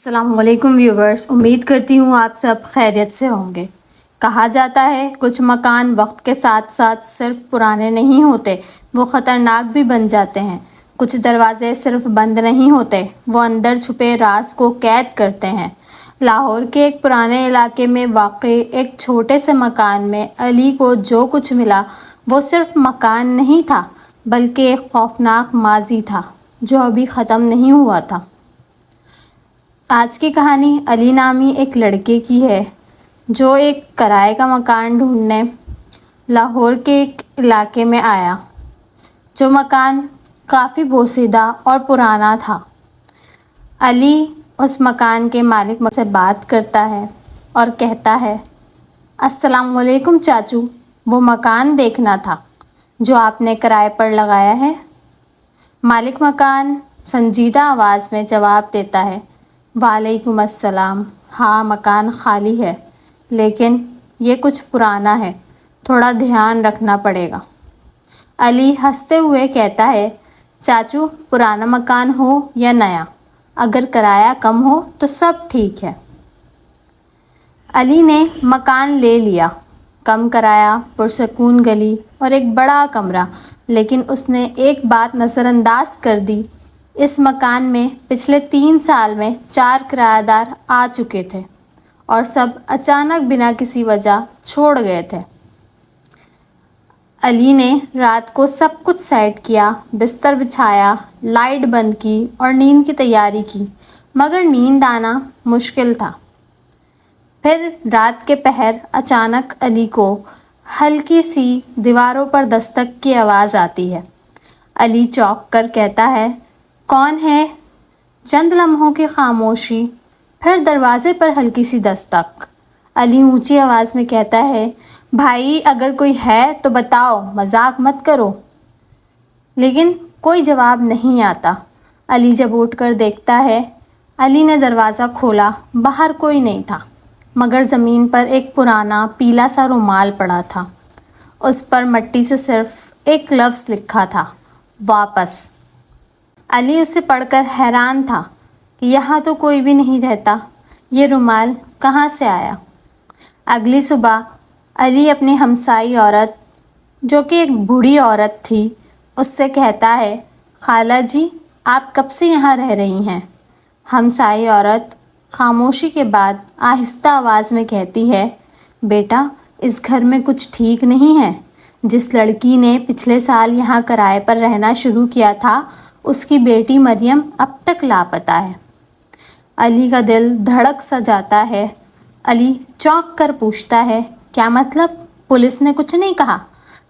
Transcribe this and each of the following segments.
السلام علیکم ویورز، امید کرتی ہوں آپ سب خیریت سے ہوں گے۔ کہا جاتا ہے کچھ مکان وقت کے ساتھ ساتھ صرف پرانے نہیں ہوتے، وہ خطرناک بھی بن جاتے ہیں۔ کچھ دروازے صرف بند نہیں ہوتے، وہ اندر چھپے راز کو قید کرتے ہیں۔ لاہور کے ایک پرانے علاقے میں واقع ایک چھوٹے سے مکان میں علی کو جو کچھ ملا وہ صرف مکان نہیں تھا بلکہ ایک خوفناک ماضی تھا جو ابھی ختم نہیں ہوا تھا۔ آج کی کہانی علی نامی ایک لڑکے کی ہے جو ایک کرائے کا مکان ڈھونڈنے لاہور کے ایک علاقے میں آیا، جو مکان کافی بوسیدہ اور پرانا تھا۔ علی اس مکان کے مالک سے بات کرتا ہے اور کہتا ہے، السلام علیکم چاچو، وہ مکان دیکھنا تھا جو آپ نے کرائے پر لگایا ہے۔ مالک مکان سنجیدہ آواز میں جواب دیتا ہے، وعلیکم السلام، ہاں مکان خالی ہے لیکن یہ کچھ پرانا ہے، تھوڑا دھیان رکھنا پڑے گا۔ علی ہنستے ہوئے کہتا ہے، چاچو پرانا مکان ہو یا نیا، اگر کرایہ کم ہو تو سب ٹھیک ہے۔ علی نے مکان لے لیا، کم کرایہ، پرسکون گلی اور ایک بڑا کمرہ، لیکن اس نے ایک بات نظر انداز کر دی، اس مکان میں پچھلے 3 سال میں 4 کرایہ دار آ چکے تھے اور سب اچانک بنا کسی وجہ چھوڑ گئے تھے۔ علی نے رات کو سب کچھ سیٹ کیا، بستر بچھایا، لائٹ بند کی اور نیند کی تیاری کی، مگر نیند آنا مشکل تھا۔ پھر رات کے پہر اچانک علی کو ہلکی سی دیواروں پر دستک کی آواز آتی ہے۔ علی چونک کر کہتا ہے، کون ہے؟ چند لمحوں کی خاموشی، پھر دروازے پر ہلکی سی دستک۔ علی اونچی آواز میں کہتا ہے، بھائی اگر کوئی ہے تو بتاؤ، مذاق مت کرو۔ لیکن کوئی جواب نہیں آتا۔ علی جب اٹھ کر دیکھتا ہے، علی نے دروازہ کھولا، باہر کوئی نہیں تھا، مگر زمین پر ایک پرانا پیلا سا رومال پڑا تھا۔ اس پر مٹی سے صرف ایک لفظ لکھا تھا، واپس۔ علی اسے پڑھ کر حیران تھا کہ یہاں تو کوئی بھی نہیں رہتا، یہ رومال کہاں سے آیا؟ اگلی صبح علی اپنی ہمسائی عورت، جو کہ ایک بوڑھی عورت تھی، اس سے کہتا ہے، خالہ جی آپ کب سے یہاں رہ رہی ہیں؟ ہمسائی عورت خاموشی کے بعد آہستہ آواز میں کہتی ہے، بیٹا اس گھر میں کچھ ٹھیک نہیں ہے۔ جس لڑکی نے پچھلے سال یہاں کرائے پر رہنا شروع کیا تھا، اس کی بیٹی مریم اب تک لاپتہ ہے۔ علی کا دل دھڑک سا جاتا ہے۔ علی چونک کر پوچھتا ہے، کیا مطلب؟ پولیس نے کچھ نہیں کہا؟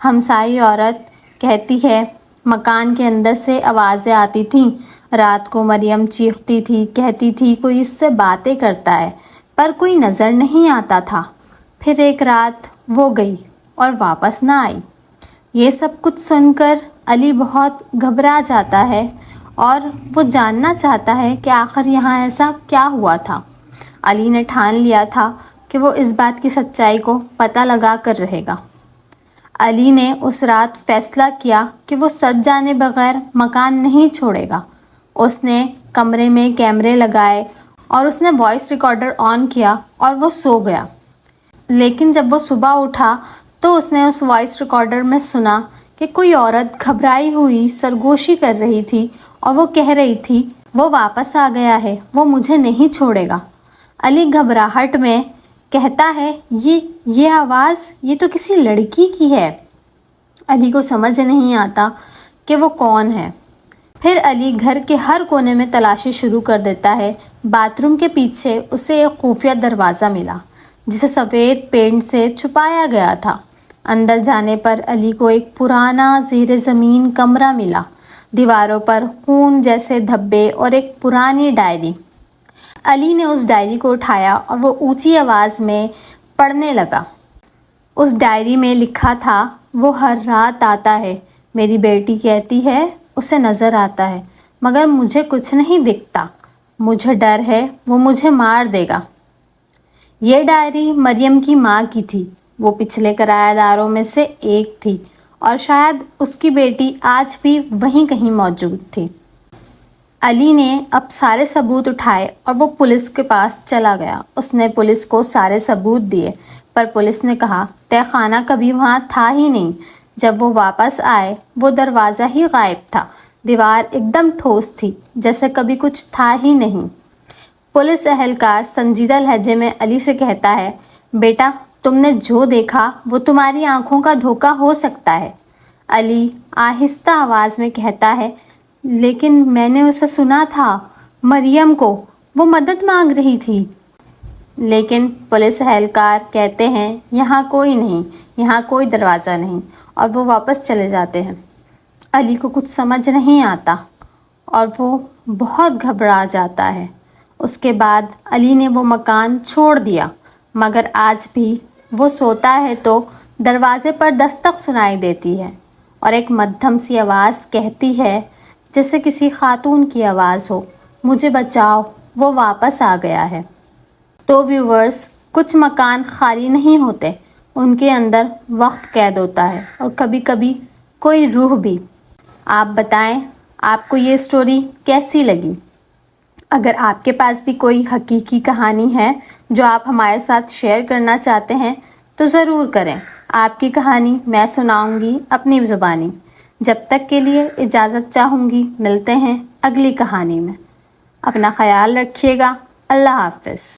ہمسائی عورت کہتی ہے، مکان کے اندر سے آوازیں آتی تھیں، رات کو مریم چیختی تھی، کہتی تھی کوئی اس سے باتیں کرتا ہے، پر کوئی نظر نہیں آتا تھا۔ پھر ایک رات وہ گئی اور واپس نہ آئی۔ یہ سب کچھ سن کر علی بہت گھبرا جاتا ہے اور وہ جاننا چاہتا ہے کہ آخر یہاں ایسا کیا ہوا تھا۔ علی نے ٹھان لیا تھا کہ وہ اس بات کی سچائی کو پتہ لگا کر رہے گا۔ علی نے اس رات فیصلہ کیا کہ وہ سچ جانے بغیر مکان نہیں چھوڑے گا۔ اس نے کمرے میں کیمرے لگائے اور اس نے وائس ریکارڈر آن کیا اور وہ سو گیا۔ لیکن جب وہ صبح اٹھا تو اس نے اس وائس ریکارڈر میں سنا کہ کوئی عورت گھبرائی ہوئی سرگوشی کر رہی تھی اور وہ کہہ رہی تھی، وہ واپس آ گیا ہے، وہ مجھے نہیں چھوڑے گا۔ علی گھبراہٹ میں کہتا ہے، یہ آواز، یہ تو کسی لڑکی کی ہے۔ علی کو سمجھ نہیں آتا کہ وہ کون ہے۔ پھر علی گھر کے ہر کونے میں تلاشی شروع کر دیتا ہے۔ باتھ روم کے پیچھے اسے ایک خفیہ دروازہ ملا جسے سفید پینٹ سے چھپایا گیا تھا۔ اندر جانے پر علی کو ایک پرانا زیر زمین کمرہ ملا، دیواروں پر خون جیسے دھبے اور ایک پرانی ڈائری۔ علی نے اس ڈائری کو اٹھایا اور وہ اونچی آواز میں پڑھنے لگا۔ اس ڈائری میں لکھا تھا، وہ ہر رات آتا ہے، میری بیٹی کہتی ہے اسے نظر آتا ہے، مگر مجھے کچھ نہیں دکھتا، مجھے ڈر ہے وہ مجھے مار دے گا۔ یہ ڈائری مریم کی ماں کی تھی، وہ پچھلے کرایہ داروں میں سے ایک تھی اور شاید اس کی بیٹی آج بھی وہیں کہیں موجود تھی۔ علی نے اب سارے ثبوت اٹھائے اور وہ پولیس کے پاس چلا گیا۔ اس نے پولیس کو سارے ثبوت دیے، پر پولیس نے کہا تہ خانہ کبھی وہاں تھا ہی نہیں۔ جب وہ واپس آئے وہ دروازہ ہی غائب تھا، دیوار ایک دم ٹھوس تھی، جیسے کبھی کچھ تھا ہی نہیں۔ پولیس اہلکار سنجیدہ لہجے میں علی سے کہتا ہے، بیٹا تم نے جو دیکھا وہ تمہاری آنکھوں کا دھوکہ ہو سکتا ہے۔ علی آہستہ آواز میں کہتا ہے، لیکن میں نے اسے سنا تھا، مریم کو، وہ مدد مانگ رہی تھی۔ لیکن پولیس اہلکار کہتے ہیں یہاں کوئی نہیں، یہاں کوئی دروازہ نہیں، اور وہ واپس چلے جاتے ہیں۔ علی کو کچھ سمجھ نہیں آتا اور وہ بہت گھبرا جاتا ہے۔ اس کے بعد علی نے وہ مکان چھوڑ دیا، مگر آج بھی وہ سوتا ہے تو دروازے پر دستک سنائی دیتی ہے، اور ایک مدھم سی آواز کہتی ہے جیسے کسی خاتون کی آواز ہو، مجھے بچاؤ، وہ واپس آ گیا ہے۔ تو ویورز، کچھ مکان خالی نہیں ہوتے، ان کے اندر وقت قید ہوتا ہے، اور کبھی کبھی کوئی روح بھی۔ آپ بتائیں آپ کو یہ سٹوری کیسی لگی؟ اگر آپ کے پاس بھی کوئی حقیقی کہانی ہے جو آپ ہمارے ساتھ شیئر کرنا چاہتے ہیں تو ضرور کریں۔ آپ کی کہانی میں سناؤں گی اپنی زبانی۔ جب تک کے لیے اجازت چاہوں گی، ملتے ہیں اگلی کہانی میں۔ اپنا خیال رکھیے گا۔ اللہ حافظ۔